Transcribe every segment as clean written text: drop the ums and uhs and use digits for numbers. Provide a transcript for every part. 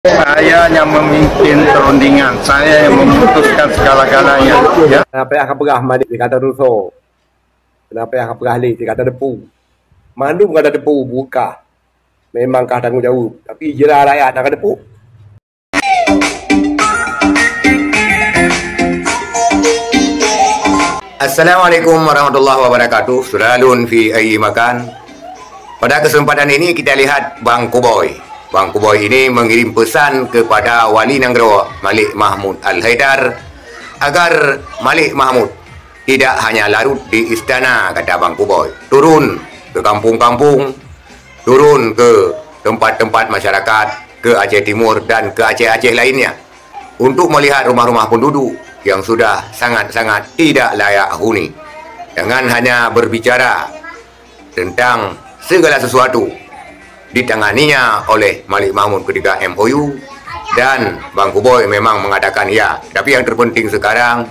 Saya yang memimpin perundingan, saya yang memutuskan segala-galanya. Ya. Kenapa yang akan perah mandi dia kata rusuh? Kenapa yang akan perah dia kata depu? Mandu kata depu buka. Memangkah tanggungjawab, tapi jelah rakyat nak depu. Assalamualaikum warahmatullahi wabarakatuh. Suralun fi ayyi makan. Pada kesempatan ini kita lihat Bang Kuboy. Bang Kuboy ini mengirim pesan kepada Wali Nanggro Malik Mahmud Al-Haidar agar Malik Mahmud tidak hanya larut di istana, kata Bang Kuboy. Turun ke kampung-kampung, turun ke tempat-tempat masyarakat, ke Aceh Timur dan ke Aceh-Aceh lainnya untuk melihat rumah-rumah penduduk yang sudah sangat-sangat tidak layak huni. Jangan hanya berbicara tentang segala sesuatu ditanganinya oleh Malik Mahmud ketika MOU, dan Bang Kuboy memang mengatakan ya. Tapi yang terpenting sekarang,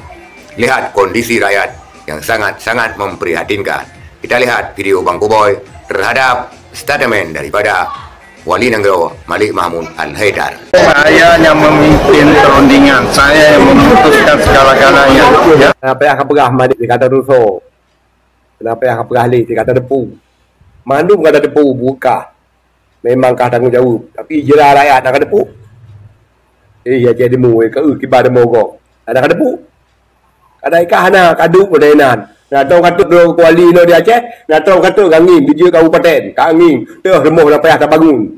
lihat kondisi rakyat yang sangat-sangat memprihatinkan. Kita lihat video Bang Kuboy terhadap statement daripada Wali Nanggro Malik Mahmud Al-Haidar. Saya yang memimpin perundingan, saya yang memutuskan segala-galanya. Ya. Kenapa yang akan perah mandi dia kata rusuh? Kenapa yang akan perah dia kata depu? Mandu kata depu buka. Memangkah tanggungjawab, tapi jelah rakyat nak depu. Ya jadi mu ke kibar demo kau. Ada depu. Ada ikah na kadu pedenan. Nak tahu kata do kuali no di Aceh, nak tahu kata gangin di kabupaten, kangin. Teh demo nak payah tak bangun.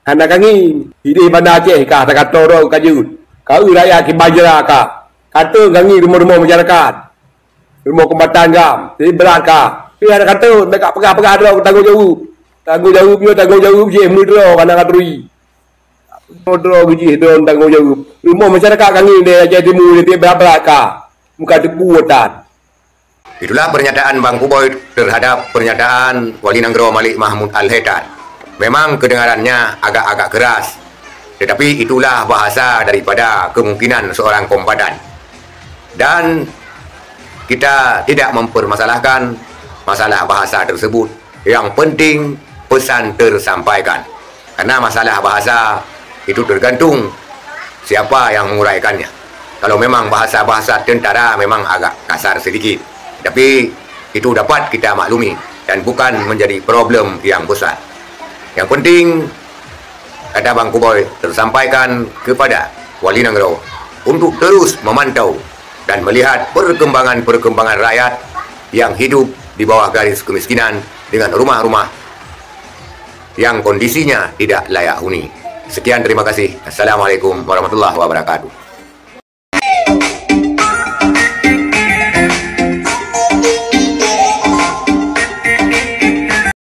Anak gangin hidup bandar Aceh kah tak kata ro kajut. Kau rakyat kibar jelah kah. Kata gangin rumah-rumah masyarakat. Rumah kombatan gam, jadi berat kah. Tapi ada kata dekat pegah-pegah do tanggungjawab. Tanggungjawab je mudra kana katui. Mudra giji don tanggungjawab. Rumah masyarakat kami dia Aceh Timur dia berapa ka? Muka debu hutan. Itulah pernyataan Bang Kuboy terhadap pernyataan Wali Nanggro Malik Mahmud Al-Haidar. Memang kedengarannya agak-agak keras, tetapi itulah bahasa daripada kemungkinan seorang kompadan. Dan kita tidak mempermasalahkan masalah bahasa tersebut. Yang penting pesan tersampaikan. Karena masalah bahasa itu tergantung siapa yang menguraikannya. Kalau memang bahasa-bahasa tentara memang agak kasar sedikit, tapi itu dapat kita maklumi dan bukan menjadi problem yang besar. Yang penting, kata Bang Kuboy, tersampaikan kepada Wali Nanggro untuk terus memantau dan melihat perkembangan-perkembangan rakyat yang hidup di bawah garis kemiskinan dengan rumah-rumah yang kondisinya tidak layak huni. Sekian, terima kasih. Assalamualaikum warahmatullahi wabarakatuh.